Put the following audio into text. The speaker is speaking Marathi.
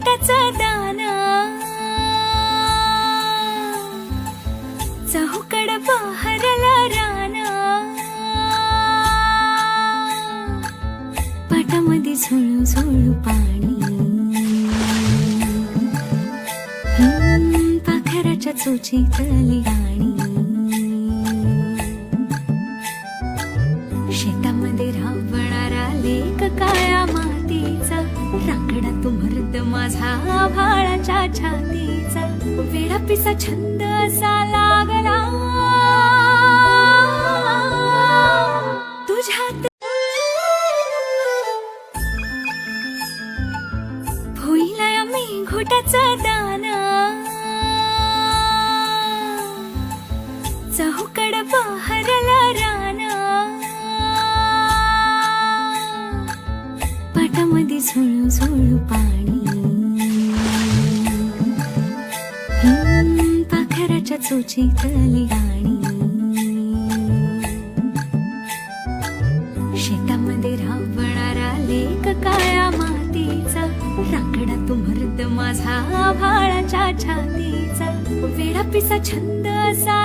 घोटाचं दान, चहूकड बहरला रान, पाटामध्ये झुळू झुळू पाणी, पाखराच्या चोचीतली गाणी, शेतामध्ये राबणारा लेक काळ्या मातीचा, रांगडा तो मर्द माझा आभाळाच्या छातीचा, वेडापिसा छंद असा लागला तुझ्यात, होईला मी घोटाचं दान, चहूकड बहरला रान, पाटामध्ये झुळू झुळू पाणी, पाखराच्या चोचीतली गाणी, शेतामध्ये राबणारा लेक काळ्या मातीचा, रांगडा तो मर्द माझा आभाळाच्या छातीचा, वेडापिसा छंद असा